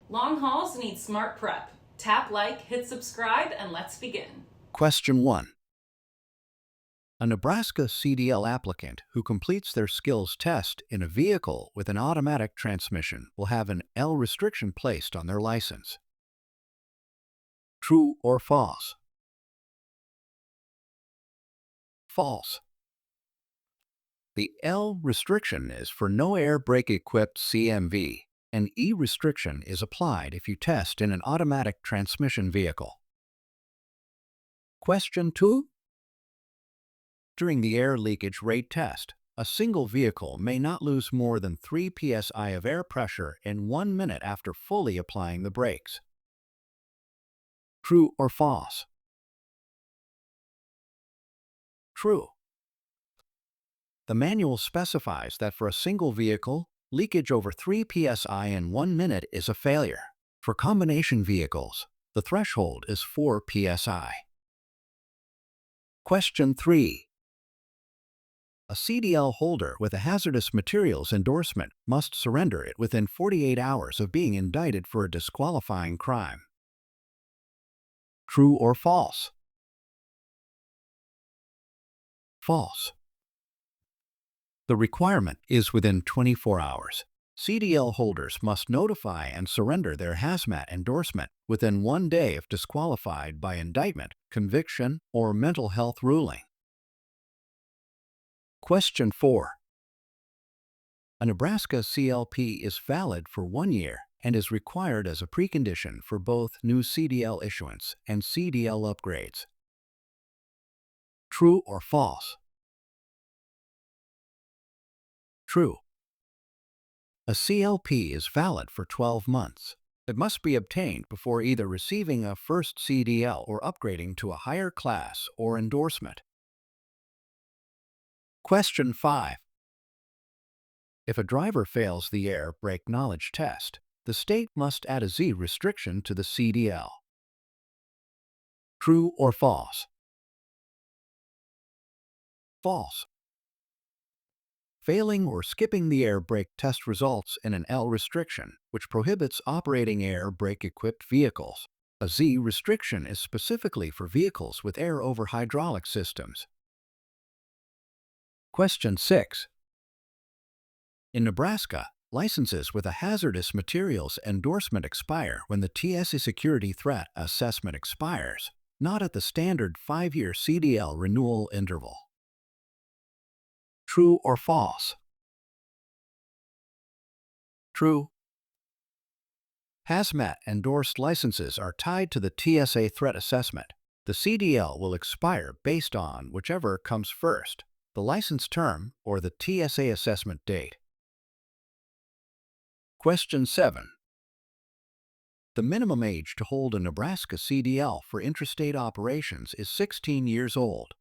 Long hauls need smart prep. Tap like, hit subscribe, and let's begin. Question 1. A Nebraska CDL applicant who completes their skills test in a vehicle with an automatic transmission will have an L restriction placed on their license. True or false? False. The L restriction is for no air brake equipped CMV. An E restriction is applied if you test in an automatic transmission vehicle. Question 2. During the air leakage rate test, a single vehicle may not lose more than 3 psi of air pressure in 1 minute after fully applying the brakes. True or false? True. The manual specifies that for a single vehicle, leakage over 3 psi in 1 minute is a failure. For combination vehicles, the threshold is 4 psi. Question 3. A CDL holder with a hazardous materials endorsement must surrender it within 48 hours of being indicted for a disqualifying crime. True or false? False. The requirement is within 24 hours. CDL holders must notify and surrender their hazmat endorsement within 1 day if disqualified by indictment, conviction, or mental health ruling. Question 4. A Nebraska CLP is valid for 1 year and is required as a precondition for both new CDL issuance and CDL upgrades. True or false? True. A CLP is valid for 12 months. It must be obtained before either receiving a first CDL or upgrading to a higher class or endorsement. Question 5. If a driver fails the air brake knowledge test, the state must add a Z restriction to the CDL. True or false? False. Failing or skipping the air brake test results in an L restriction, which prohibits operating air brake equipped vehicles. A Z restriction is specifically for vehicles with air over hydraulic systems. Question 6. In Nebraska, licenses with a hazardous materials endorsement expire when the TSA security threat assessment expires, not at the standard 5-year CDL renewal interval. True or false? True. Hazmat endorsed licenses are tied to the TSA threat assessment. The CDL will expire based on whichever comes first, the license term or the TSA assessment date. Question 7. The minimum age to hold a Nebraska CDL for interstate operations is 16 years old.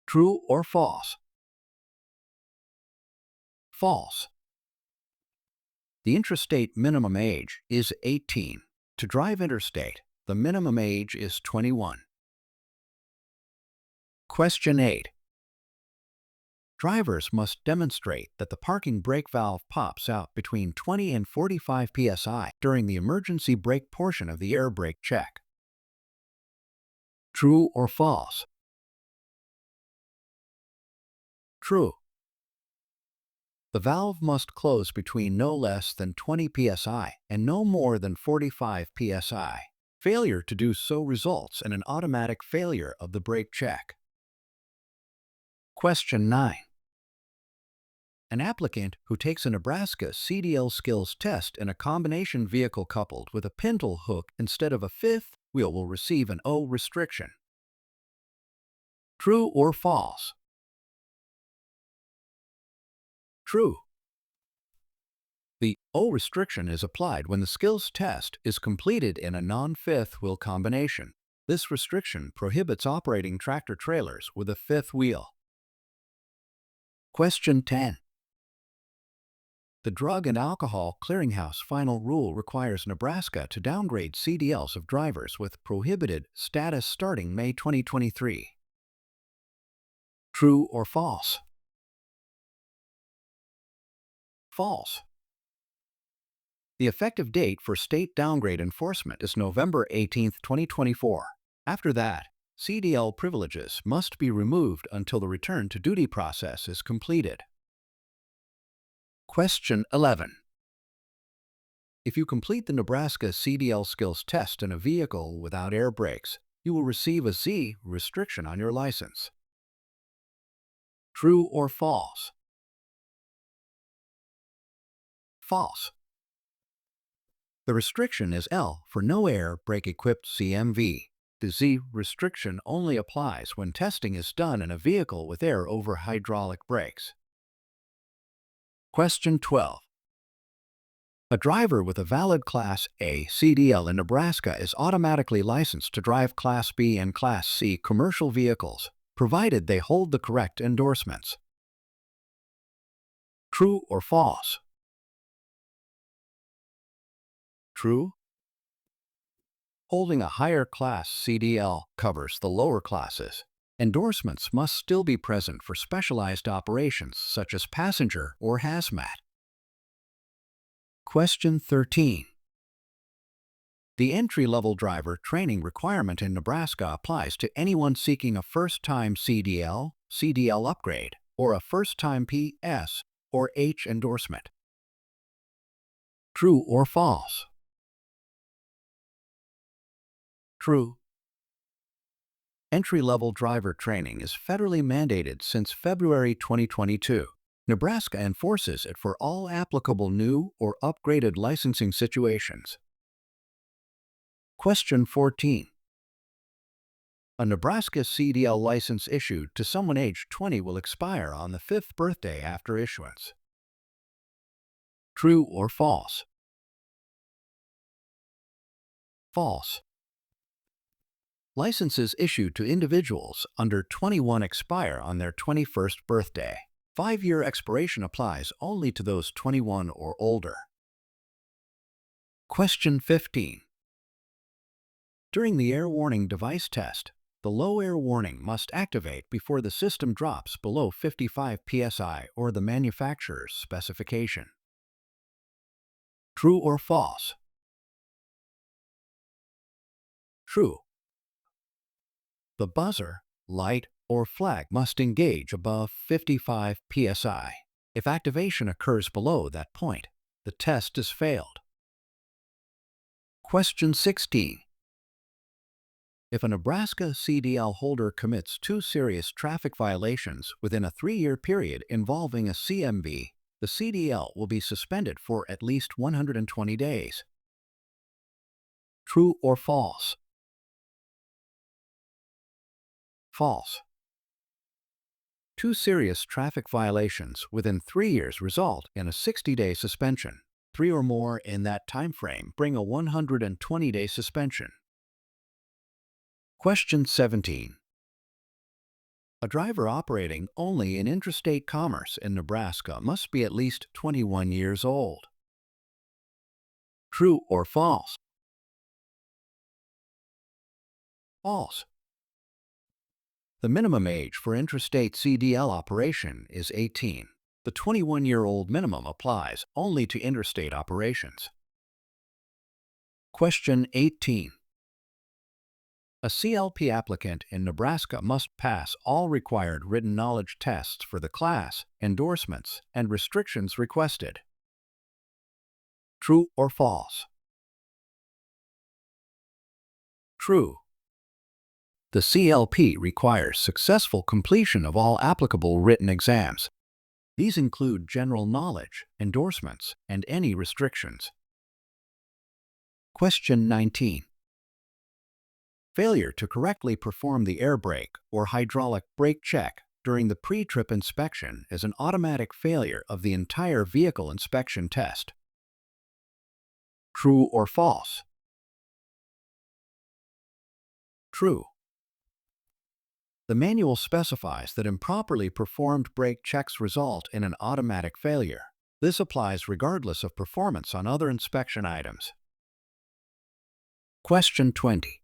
True or false? False. The intrastate minimum age is 18. To drive interstate, the minimum age is 21. Question 8. Drivers must demonstrate that the parking brake valve pops out between 20 and 45 psi during the emergency brake portion of the air brake check. True or false? True. The valve must close between no less than 20 psi and no more than 45 psi. Failure to do so results in an automatic failure of the brake check. Question 9. An applicant who takes a Nebraska CDL skills test in a combination vehicle coupled with a pintle hook instead of a fifth wheel will receive an O restriction. True or false? True. The O restriction is applied when the skills test is completed in a non-fifth wheel combination. This restriction prohibits operating tractor-trailers with a fifth wheel. Question 10. The Drug and Alcohol Clearinghouse final rule requires Nebraska to downgrade CDLs of drivers with prohibited status starting May 2023. True or false? False. The effective date for state downgrade enforcement is November 18, 2024. After that, CDL privileges must be removed until the return to duty process is completed. Question 11. If you complete the Nebraska CDL skills test in a vehicle without air brakes, you will receive a Z restriction on your license. True or false? False. The restriction is L for no air brake equipped CMV. The Z restriction only applies when testing is done in a vehicle with air over hydraulic brakes. Question 12. A driver with a valid Class A CDL in Nebraska is automatically licensed to drive Class B and Class C commercial vehicles, provided they hold the correct endorsements. True or false? True. Holding a higher class CDL covers the lower classes. Endorsements must still be present for specialized operations such as passenger or hazmat. Question 13. The entry-level driver training requirement in Nebraska applies to anyone seeking a first-time CDL, CDL upgrade, or a first-time PS or H endorsement. True or false? True. Entry-level driver training is federally mandated since February 2022. Nebraska enforces it for all applicable new or upgraded licensing situations. Question 14. A Nebraska CDL license issued to someone aged 20 will expire on the 5th birthday after issuance. True or false? False. Licenses issued to individuals under 21 expire on their 21st birthday. 5-year expiration applies only to those 21 or older. Question 15. During the air warning device test, the low air warning must activate before the system drops below 55 psi or the manufacturer's specification. True or false? True. The buzzer, light, or flag must engage above 55 psi. If activation occurs below that point, the test is failed. Question 16. If a Nebraska CDL holder commits 2 serious traffic violations within a 3-year period involving a CMV, the CDL will be suspended for at least 120 days. True or false? False. 2 serious traffic violations within 3 years result in a 60-day suspension. 3 or more in that time frame bring a 120-day suspension. Question 17. A driver operating only in interstate commerce in Nebraska must be at least 21 years old. True or false? False. The minimum age for interstate CDL operation is 18. The 21-year-old minimum applies only to interstate operations. Question 18. A CLP applicant in Nebraska must pass all required written knowledge tests for the class, endorsements, and restrictions requested. True or false? True. The CLP requires successful completion of all applicable written exams. These include general knowledge, endorsements, and any restrictions. Question 19. Failure to correctly perform the air brake or hydraulic brake check during the pre-trip inspection is an automatic failure of the entire vehicle inspection test. True or false? True. The manual specifies that improperly performed brake checks result in an automatic failure. This applies regardless of performance on other inspection items. Question 20.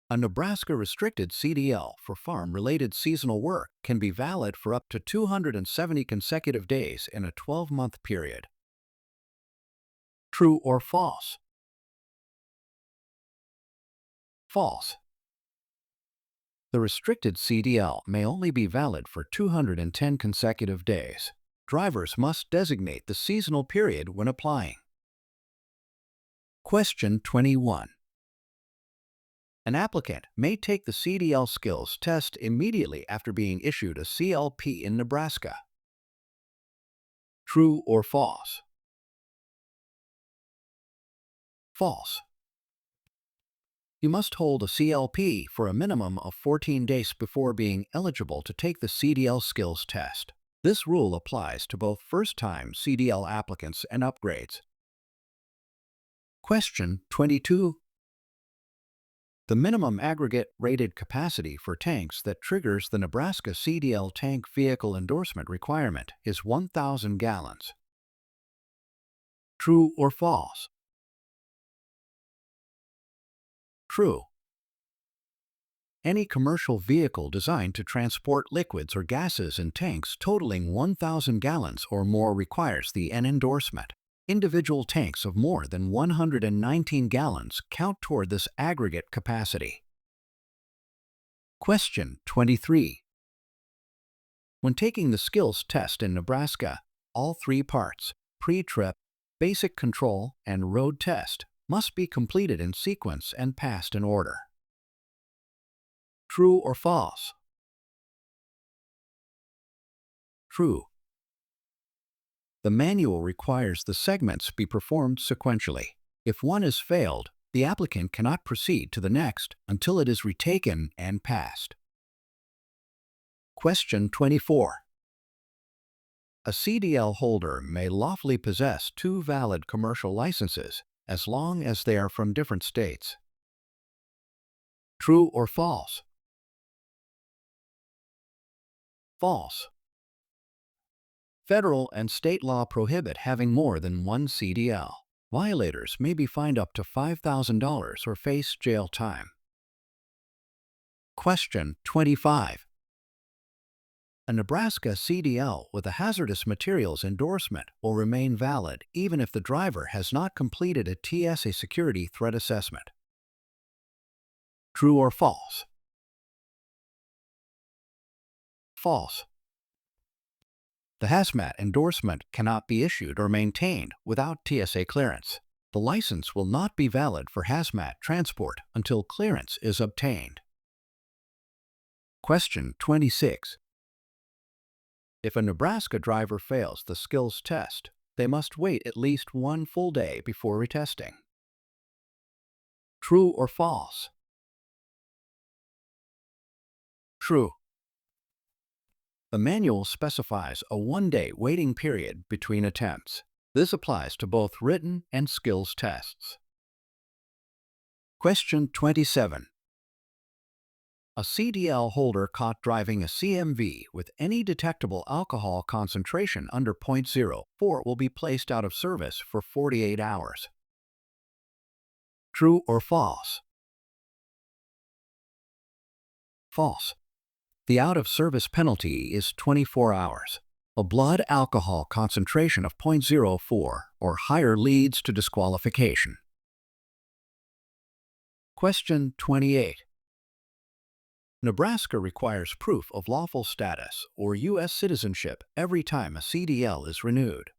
A Nebraska restricted CDL for farm-related seasonal work can be valid for up to 270 consecutive days in a 12-month period. True or false? False. The restricted CDL may only be valid for 210 consecutive days. Drivers must designate the seasonal period when applying. Question 21. An applicant may take the CDL skills test immediately after being issued a CLP in Nebraska. True or false? False. You must hold a CLP for a minimum of 14 days before being eligible to take the CDL skills test. This rule applies to both first-time CDL applicants and upgrades. Question 22. The minimum aggregate rated capacity for tanks that triggers the Nebraska CDL tank vehicle endorsement requirement is 1,000 gallons. True or false? True. Any commercial vehicle designed to transport liquids or gases in tanks totaling 1,000 gallons or more requires the N endorsement. Individual tanks of more than 119 gallons count toward this aggregate capacity. Question 23. When taking the skills test in Nebraska, all three parts, pre-trip, basic control, and road test, must be completed in sequence and passed in order. True or false? True. The manual requires the segments be performed sequentially. If one is failed, the applicant cannot proceed to the next until it is retaken and passed. Question 24. A CDL holder may lawfully possess two valid commercial licenses as long as they are from different states. True or false? False. Federal and state law prohibit having more than one CDL. Violators may be fined up to $5,000 or face jail time. Question 25. A Nebraska CDL with a hazardous materials endorsement will remain valid even if the driver has not completed a TSA security threat assessment. True or false? False. The hazmat endorsement cannot be issued or maintained without TSA clearance. The license will not be valid for hazmat transport until clearance is obtained. Question 26. If a Nebraska driver fails the skills test, they must wait at least one full day before retesting. True or false? True. The manual specifies a one-day waiting period between attempts. This applies to both written and skills tests. Question 27. A CDL holder caught driving a CMV with any detectable alcohol concentration under 0.04 will be placed out of service for 48 hours. True or false? False. The out-of-service penalty is 24 hours. A blood alcohol concentration of 0.04 or higher leads to disqualification. Question 28. Nebraska requires proof of lawful status or U.S. citizenship every time a CDL is renewed.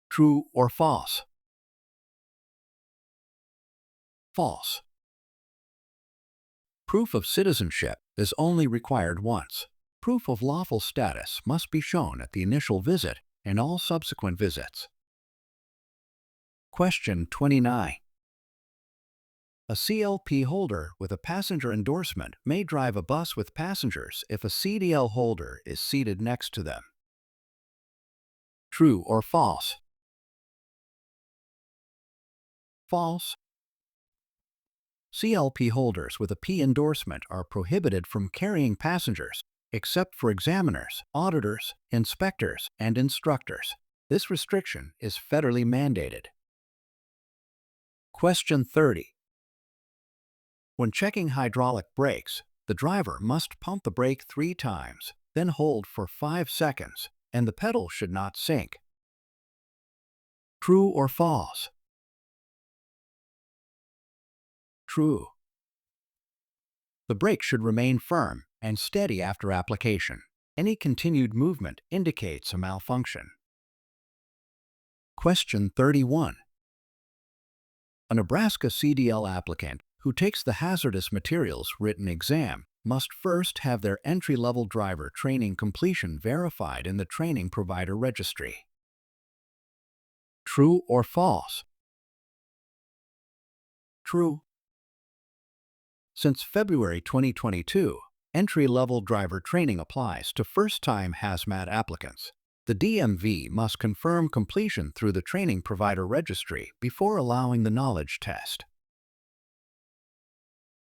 True or false? False. Proof of citizenship is only required once. Proof of lawful status must be shown at the initial visit and all subsequent visits. Question 29. A CLP holder with a passenger endorsement may drive a bus with passengers if a CDL holder is seated next to them. True or false? False. CLP holders with a P endorsement are prohibited from carrying passengers, except for examiners, auditors, inspectors, and instructors. This restriction is federally mandated. Question 30. When checking hydraulic brakes, the driver must pump the brake 3 times, then hold for 5 seconds, and the pedal should not sink. True or false? True. The brake should remain firm and steady after application. Any continued movement indicates a malfunction. Question 31. A Nebraska CDL applicant who takes the hazardous materials written exam must first have their entry-level driver training completion verified in the training provider registry. True or false? True. Since February 2022, entry-level driver training applies to first-time hazmat applicants. The DMV must confirm completion through the training provider registry before allowing the knowledge test.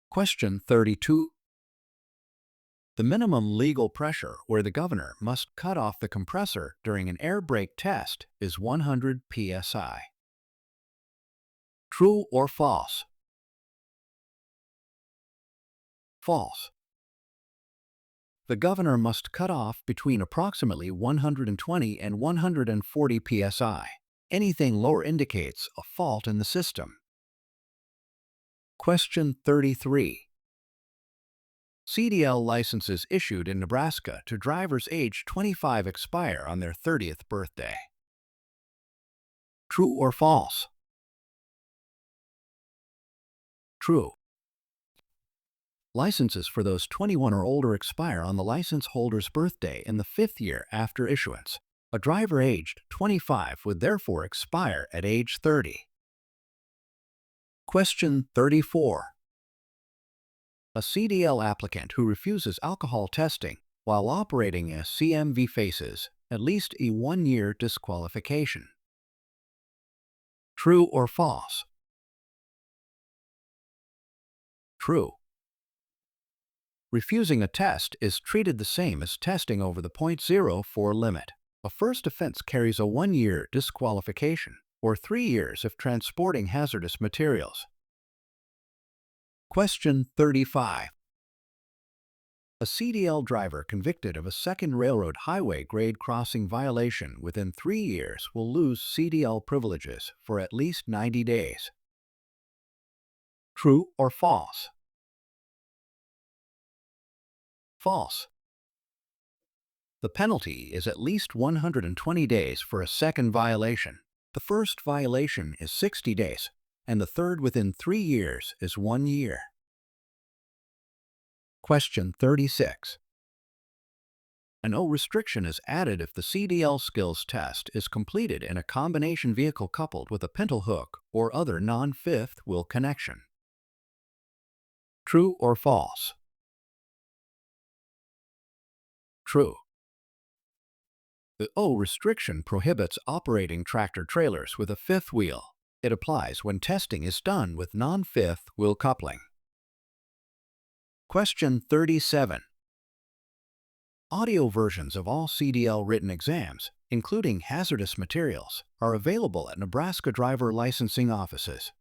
Question 32. The minimum legal pressure where the governor must cut off the compressor during an air brake test is 100 psi. True or false? False. The governor must cut off between approximately 120 and 140 psi. Anything lower indicates a fault in the system. Question 33. CDL licenses issued in Nebraska to drivers age 25 expire on their 30th birthday. True or false? True. Licenses for those 21 or older expire on the license holder's birthday in the 5th year after issuance. A driver aged 25 would therefore expire at age 30. Question 34. A CDL applicant who refuses alcohol testing while operating a CMV faces at least a 1-year disqualification. True or false? True. Refusing a test is treated the same as testing over the .04 limit. A first offense carries a 1-year disqualification, or 3 years if transporting hazardous materials. Question 35. A CDL driver convicted of a second railroad highway grade crossing violation within 3 years will lose CDL privileges for at least 90 days. True or false? False. The penalty is at least 120 days for a second violation. The first violation is 60 days, and the third within 3 years is 1 year. Question 36. An O restriction is added if the CDL skills test is completed in a combination vehicle coupled with a pintle hook or other non-fifth wheel connection. True or false? True. The O restriction prohibits operating tractor-trailers with a fifth wheel. It applies when testing is done with non-fifth wheel coupling. Question 37. Audio versions of all CDL written exams, including hazardous materials, are available at Nebraska driver licensing offices.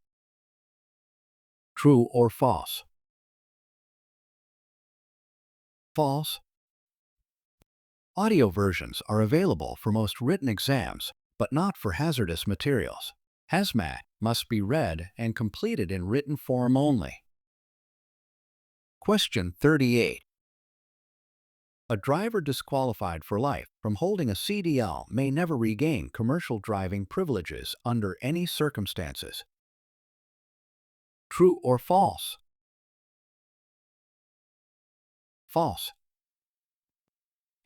True or false? False. Audio versions are available for most written exams, but not for hazardous materials. Hazmat must be read and completed in written form only. Question 38. A driver disqualified for life from holding a CDL may never regain commercial driving privileges under any circumstances. True or false? False.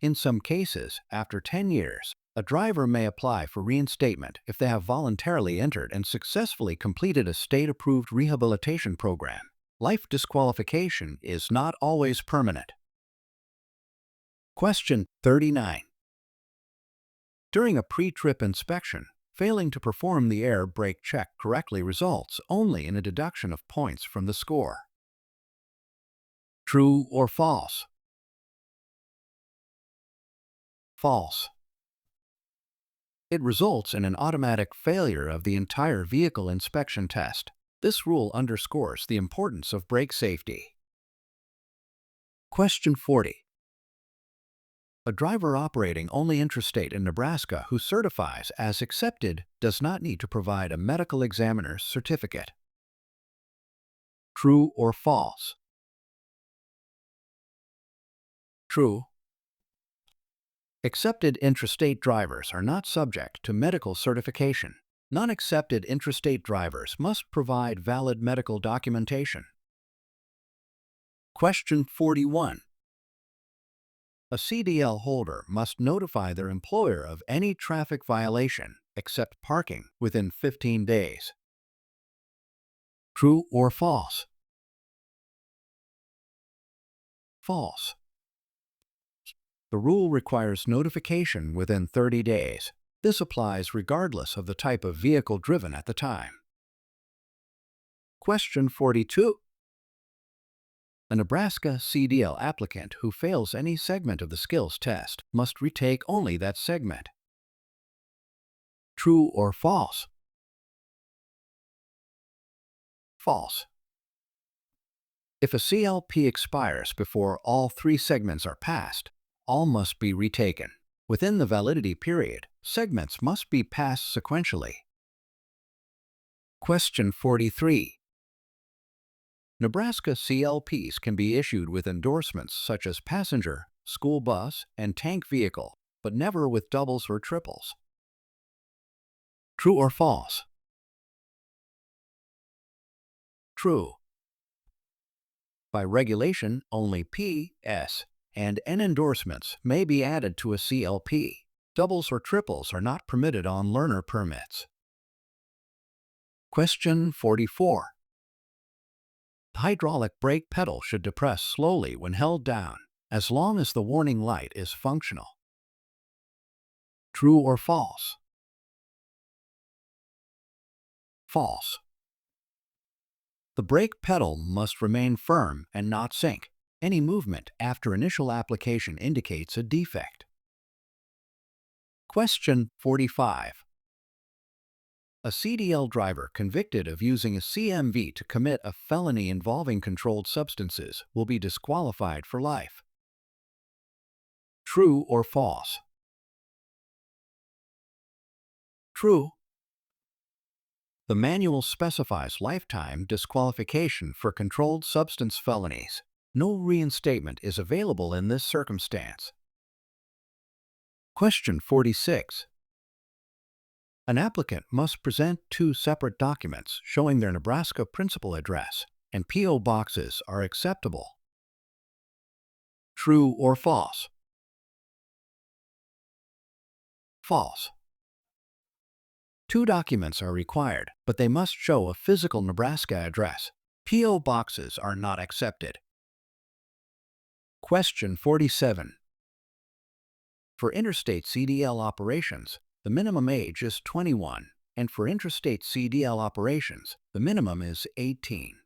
In some cases, after 10 years, a driver may apply for reinstatement if they have voluntarily entered and successfully completed a state-approved rehabilitation program. Life disqualification is not always permanent. Question 39. During a pre-trip inspection, failing to perform the air brake check correctly results only in a deduction of points from the score. True or false? False. It results in an automatic failure of the entire vehicle inspection test. This rule underscores the importance of brake safety. Question 40. A driver operating only interstate in Nebraska who certifies as accepted does not need to provide a medical examiner's certificate. True or false? True. Accepted intrastate drivers are not subject to medical certification. Non-accepted intrastate drivers must provide valid medical documentation. Question 41. A CDL holder must notify their employer of any traffic violation, except parking, within 15 days. True or false? False. The rule requires notification within 30 days. This applies regardless of the type of vehicle driven at the time. Question 42. A Nebraska CDL applicant who fails any segment of the skills test must retake only that segment. True or false? False. If a CLP expires before all 3 segments are passed, all must be retaken. Within the validity period, segments must be passed sequentially. Question 43. Nebraska CLPs can be issued with endorsements such as passenger, school bus, and tank vehicle, but never with doubles or triples. True or false? True. By regulation, only P, S, and N endorsements may be added to a CLP. Doubles or triples are not permitted on learner permits. Question 44. The hydraulic brake pedal should depress slowly when held down, as long as the warning light is functional. True or false? False. The brake pedal must remain firm and not sink. Any movement after initial application indicates a defect. Question 45. A CDL driver convicted of using a CMV to commit a felony involving controlled substances will be disqualified for life. True or false? True. The manual specifies lifetime disqualification for controlled substance felonies. No reinstatement is available in this circumstance. Question 46. An applicant must present 2 separate documents showing their Nebraska principal address, and P.O. boxes are acceptable. True or false? False. 2 documents are required, but they must show a physical Nebraska address. P.O. boxes are not accepted. Question 47. For interstate CDL operations, the minimum age is 21, and for intrastate CDL operations, the minimum is 18.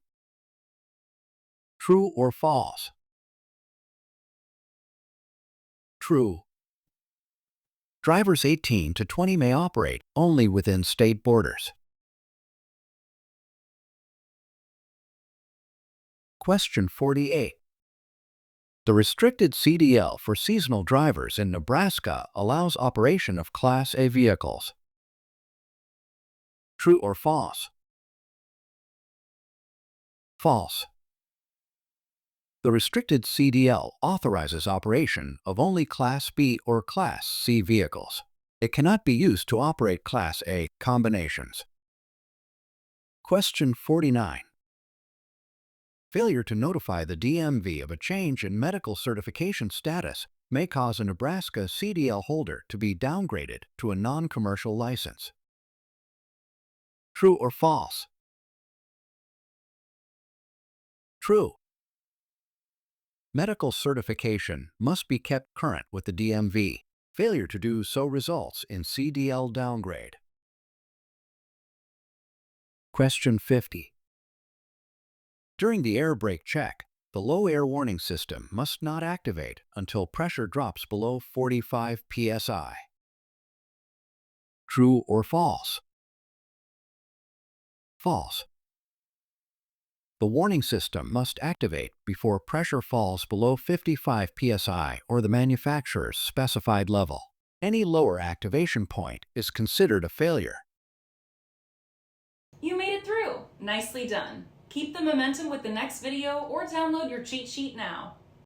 True or false? True. Drivers 18 to 20 may operate only within state borders. Question 48. The restricted CDL for seasonal drivers in Nebraska allows operation of Class A vehicles. True or false? False. The restricted CDL authorizes operation of only Class B or Class C vehicles. It cannot be used to operate Class A combinations. Question 49. Failure to notify the DMV of a change in medical certification status may cause a Nebraska CDL holder to be downgraded to a non-commercial license. True or false? True. Medical certification must be kept current with the DMV. Failure to do so results in CDL downgrade. Question 50. During the air brake check, the low air warning system must not activate until pressure drops below 45 psi. True or false? False. The warning system must activate before pressure falls below 55 psi or the manufacturer's specified level. Any lower activation point is considered a failure. You made it through! Nicely done! Keep the momentum with the next video or download your cheat sheet now.